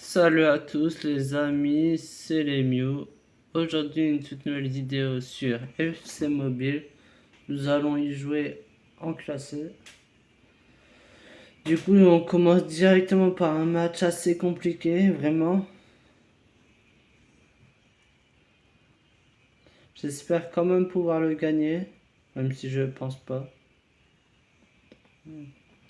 Salut à tous les amis, c'est Lemio. Aujourd'hui une toute nouvelle vidéo sur FC Mobile. Nous allons y jouer en classé. Du coup on commence directement par un match assez compliqué, vraiment. J'espère quand même pouvoir le gagner, même si je pense pas.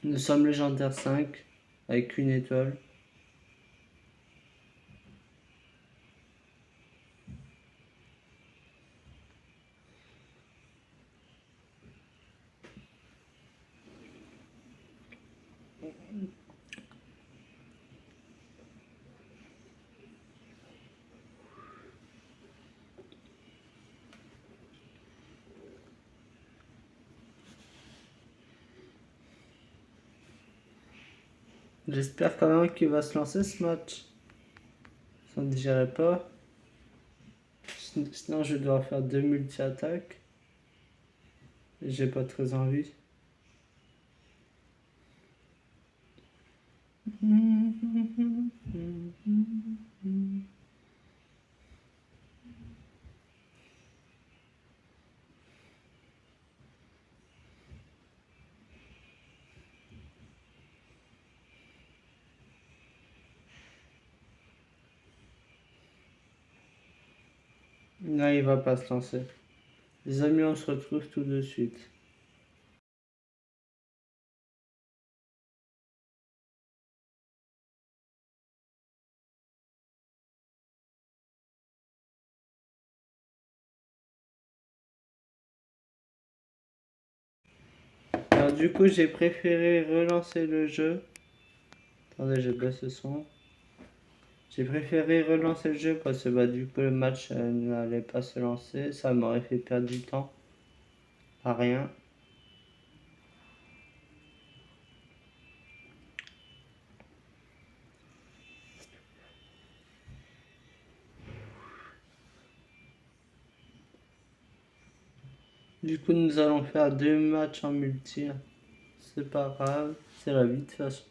Nous sommes légendaire 5 avec une étoile. J'espère quand même qu'il va se lancer ce match. Ça ne dirait pas. Sinon je dois faire 2 multi-attaques. J'ai pas très envie. Là, il va pas se lancer. Les amis, on se retrouve tout de suite. Alors, du coup, j'ai préféré relancer le jeu. Attendez, je baisse le son. J'ai préféré relancer le jeu parce que du coup, le match n'allait pas se lancer. Ça m'aurait fait perdre du temps. À rien. Du coup, nous allons faire 2 matchs en multi. C'est pas grave. C'est la vie de toute façon.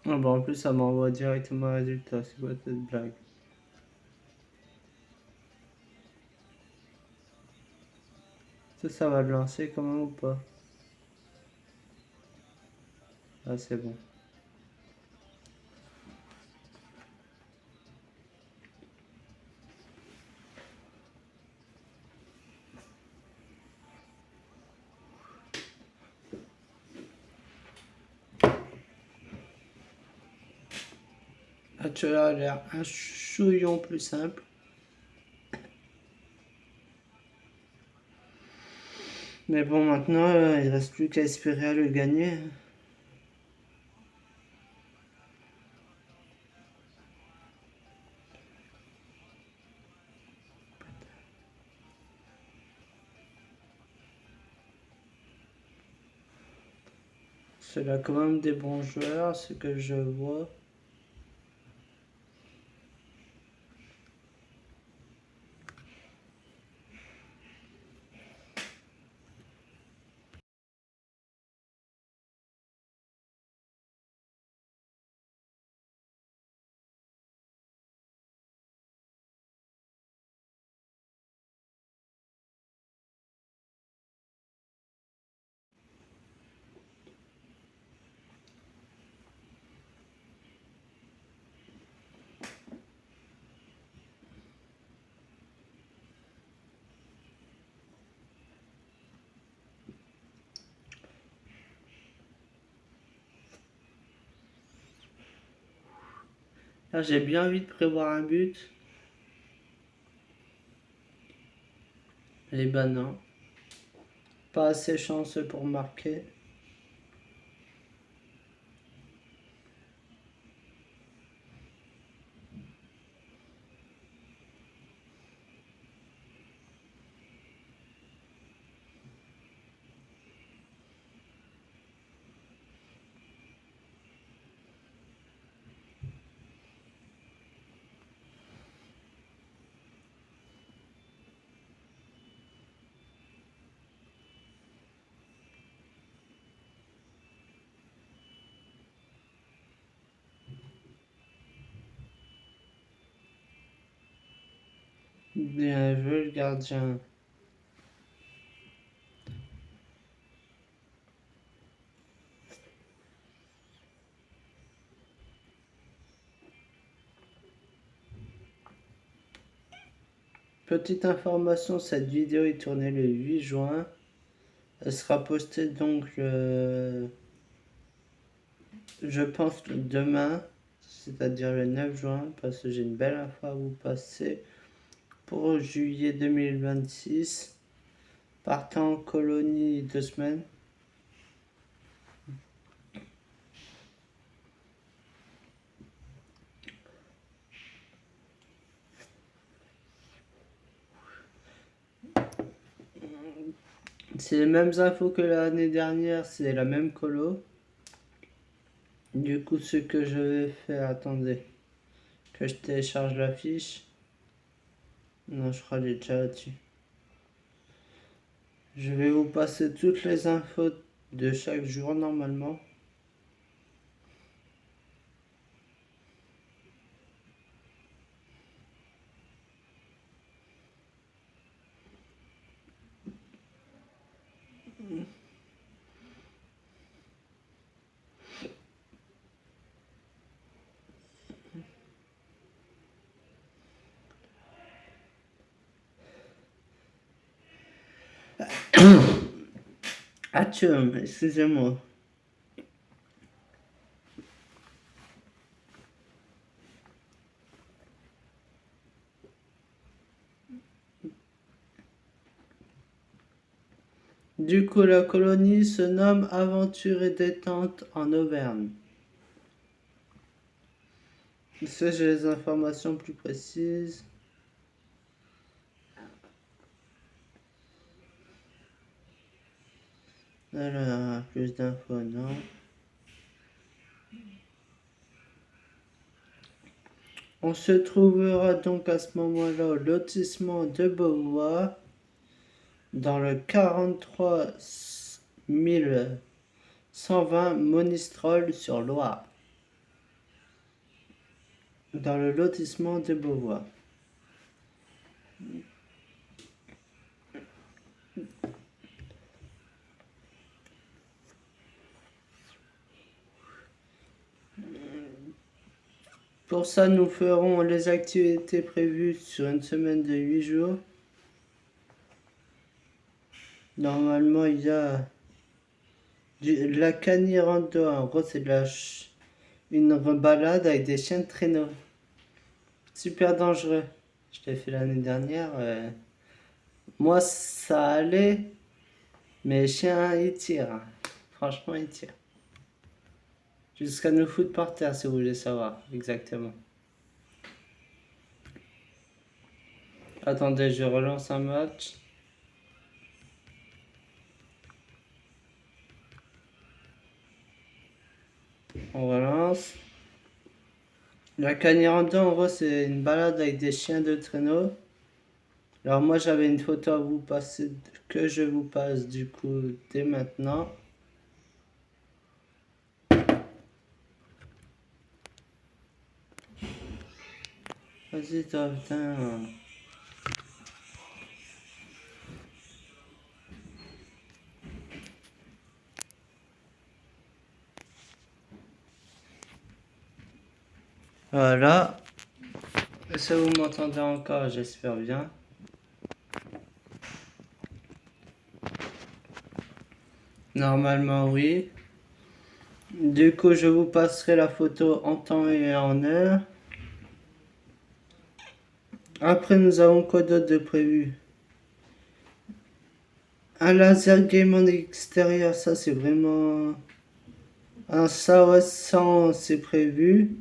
Ah bah en plus, ça m'envoie directement le résultat. C'est quoi cette blague? Ça va le lancer quand même ou pas? Ah, c'est bon. Ah, tu as l'air un chouillon plus simple. Mais bon, maintenant, il reste plus qu'à espérer à le gagner. C'est là quand même des bons joueurs, ce que je vois. Là, j'ai bien envie de prévoir un but. Eh ben non. Pas assez chanceux pour marquer. Bien joué le gardien. Petite information, cette vidéo est tournée le 8 juin. Elle sera postée donc je pense demain, c'est-à-dire le 9 juin, parce que j'ai une belle info à vous passer. Pour juillet 2026, partant en colonie 2 semaines. C'est les mêmes infos que l'année dernière, c'est la même colo. Du coup, ce que je vais faire, attendez, que je télécharge la fiche. Non, je crois que j'ai déjà là-dessus. Je vais vous passer toutes les infos de chaque jour normalement. Atchoum, excusez-moi. Du coup, la colonie se nomme Aventure et détente en Auvergne. Ça, j'ai les informations plus précises. Alors, plus d'infos, non. On se trouvera donc à ce moment-là au lotissement de Beauvois, dans le 43 120 Monistrol-sur-Loire. Dans le lotissement de Beauvois. Pour ça, nous ferons les activités prévues sur une semaine de 8 jours. Normalement, il y a la Canirando. En gros, c'est une balade avec des chiens de traîneau. Super dangereux. Je l'ai fait l'année dernière. Moi, ça allait. Mais les chiens, ils tirent. Franchement, ils tirent. Jusqu'à nous foutre par terre, si vous voulez savoir. Exactement. Attendez, je relance un match. On relance. La Canirando, en gros, c'est une balade avec des chiens de traîneau. Alors moi, j'avais une photo à vous passer, que je vous passe du coup dès maintenant. Vas-y, toi, putain. Voilà. Est-ce que vous m'entendez encore? J'espère bien. Normalement, oui. Du coup, je vous passerai la photo en temps et en heure. Après, nous avons quoi d'autre de prévu? Un laser game en extérieur, ça c'est vraiment... Un ça, c'est prévu.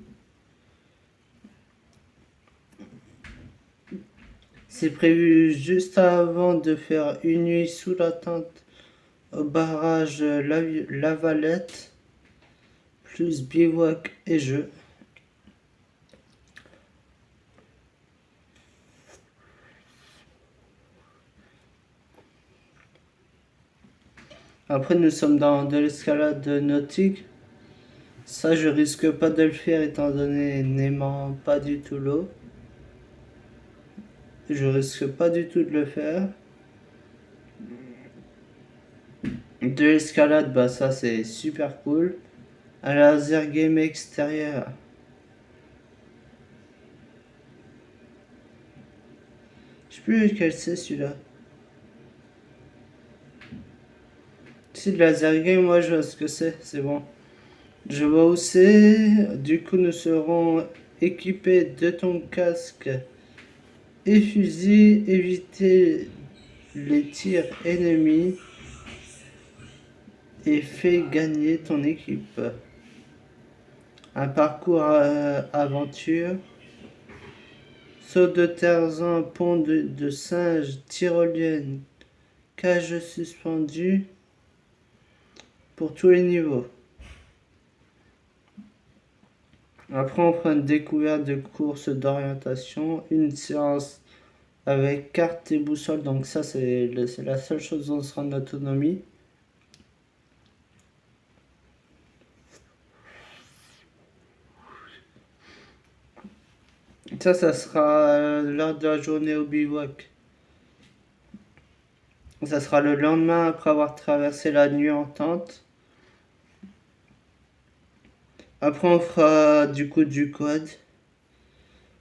C'est prévu juste avant de faire une nuit sous la tente au barrage La Valette, plus bivouac et jeux. Après, nous sommes dans de l'escalade nautique. Ça, je risque pas de le faire étant donné n'aimant pas du tout l'eau. Je risque pas du tout de le faire. De l'escalade, bah ça c'est super cool. Un laser game extérieur. Je sais plus lequel c'est celui-là. Si le laser game, moi je vois ce que c'est bon. Je vois où c'est. Du coup, nous serons équipés de ton casque et fusil. Éviter les tirs ennemis et fais gagner ton équipe. Un parcours aventure. Saut de Tarzan, pont de singe, tyrolienne, cage suspendue pour tous les niveaux. Après, on fera une découverte de course d'orientation, une séance avec carte et boussole. Donc ça, c'est la seule chose où on sera en autonomie. Ça sera l'heure de la journée au bivouac. Ça sera le lendemain après avoir traversé la nuit en tente. Après, on fera du coup du quad.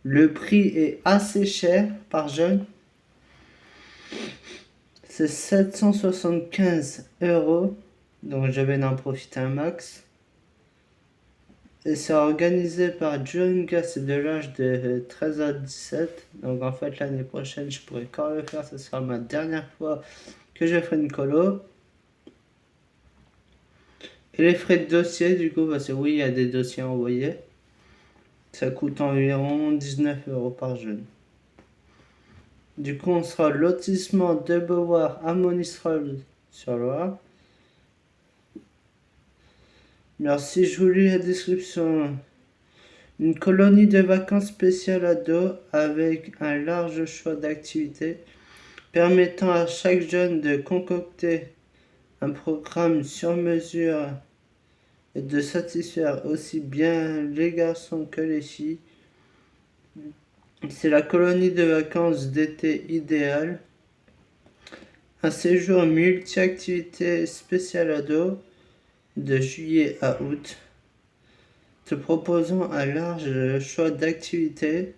Le prix est assez cher par jeune. C'est 775 €. Donc je vais en profiter un max. Et c'est organisé par Djunga, c'est de l'âge de 13 à 17. Donc en fait l'année prochaine je pourrais quand le faire, ce sera ma dernière fois que je ferai une colo. Et les frais de dossier du coup, parce que oui il y a des dossiers à envoyer. Ça coûte environ 19 € par jeune. Du coup on sera lotissement de Beauvoir à Monistrol-sur-Loire. Merci, je vous lis la description. Une colonie de vacances spéciale ado avec un large choix d'activités permettant à chaque jeune de concocter un programme sur mesure et de satisfaire aussi bien les garçons que les filles. C'est la colonie de vacances d'été idéale. Un séjour multi-activités spécial ado de juillet à août, te proposant un large choix d'activités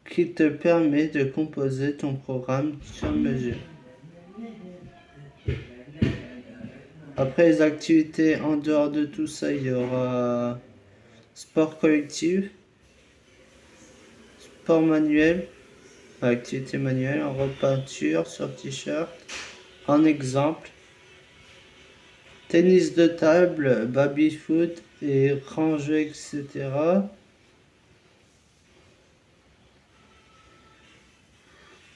qui te permet de composer ton programme sur mesure. Après les activités, en dehors de tout ça, il y aura sport collectif, sport manuel, activité manuelle, en repeinture sur t-shirt, en exemple, tennis de table, baby-foot et rangée, etc.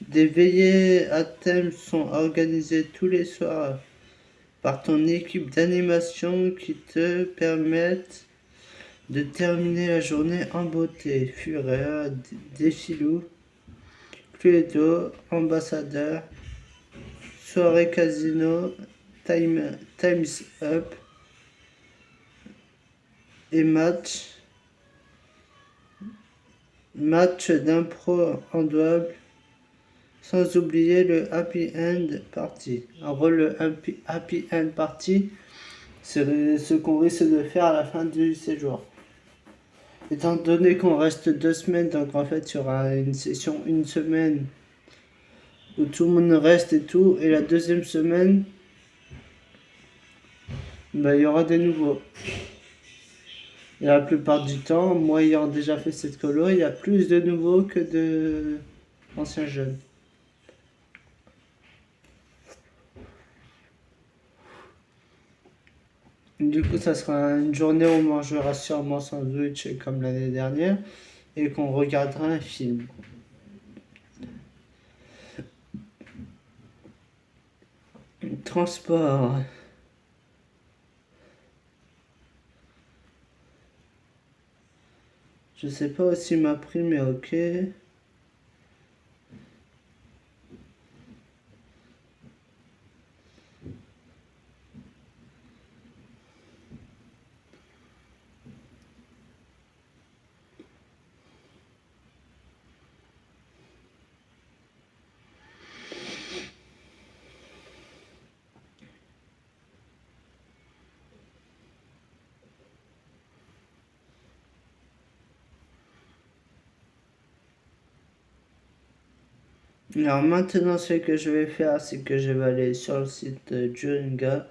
Des veillées à thème sont organisées tous les soirs par ton équipe d'animation qui te permettent de terminer la journée en beauté. Fureur, Défilou, Cluedo, Ambassadeur, Soirée Casino, Time's Up et match d'impro en double, sans oublier le Happy End Party. Alors le Happy End Party, c'est ce qu'on risque de faire à la fin du séjour. Étant donné qu'on reste 2 semaines, donc en fait il y aura une session une semaine où tout le monde reste et tout, et la deuxième semaine, bah, il y aura des nouveaux. Et la plupart du temps, moi ayant déjà fait cette colo, il y a plus de nouveaux que de anciens jeunes. Du coup, ça sera une journée où on mangera sûrement sandwich comme l'année dernière et qu'on regardera un film. Transport. Je sais pas aussi m'a pris, mais ok. Alors maintenant, ce que je vais faire, c'est que je vais aller sur le site de Jenga.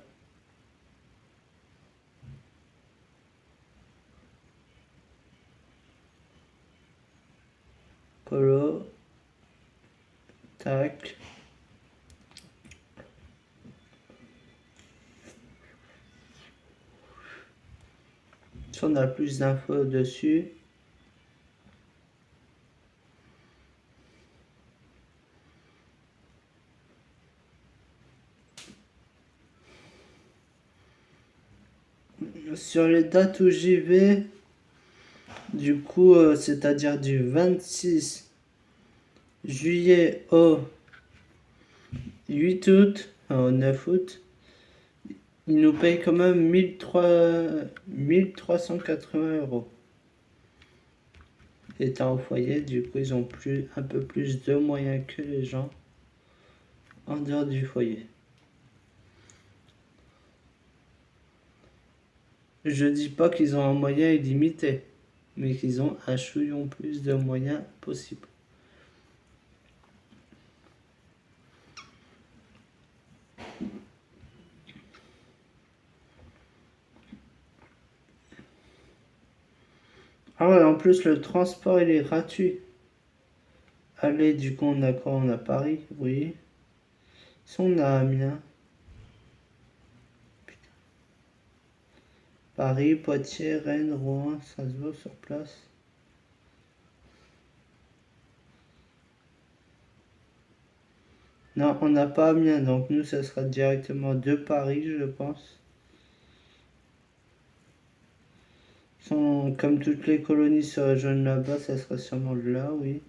Colo. Tac. Si on a plus d'infos dessus. Sur les dates où j'y vais, du coup, c'est-à-dire du 26 juillet au 8 août, au 9 août, ils nous payent quand même 1380 €. Étant au foyer, du coup, ils ont un peu plus de moyens que les gens en dehors du foyer. Je dis pas qu'ils ont un moyen illimité, mais qu'ils ont un chouillon plus de moyens possible. Ah ouais, en plus le transport il est gratuit. Allez, du coup on a quoi? On a Paris, oui. Si on a Amiens. Paris, Poitiers, Rennes, Rouen, ça se voit sur place. Non, on n'a pas Amiens, donc nous, ça sera directement de Paris, je pense. Comme toutes les colonies se rejoignent là-bas, ça sera sûrement là, oui.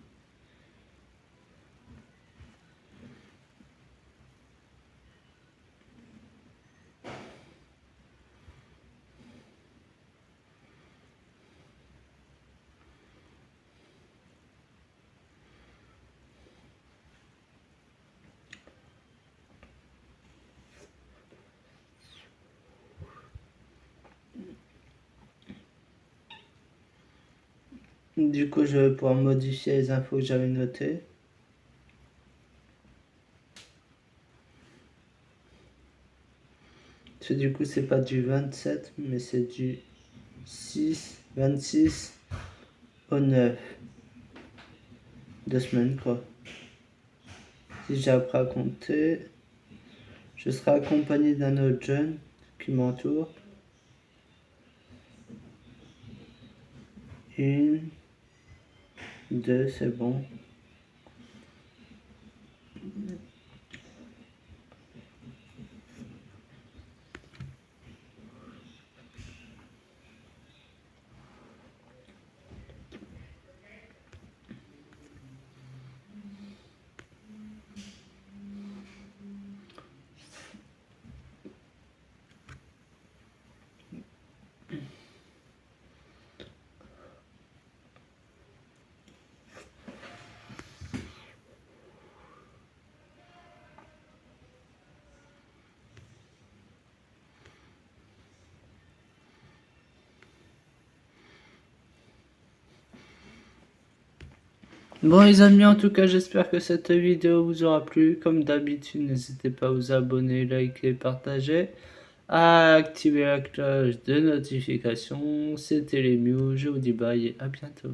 Du coup, je vais pouvoir modifier les infos que j'avais notées. Du coup, c'est pas du 27, mais c'est du 26 au 9. 2 semaines, quoi. Si j'ai appris à compter, je serai accompagné d'un autre jeune qui m'entoure. 1, 2, c'est bon. Bon les amis, en tout cas j'espère que cette vidéo vous aura plu. Comme d'habitude, n'hésitez pas à vous abonner, liker, partager, à activer la cloche de notification. C'était les Mew, je vous dis bye et à bientôt.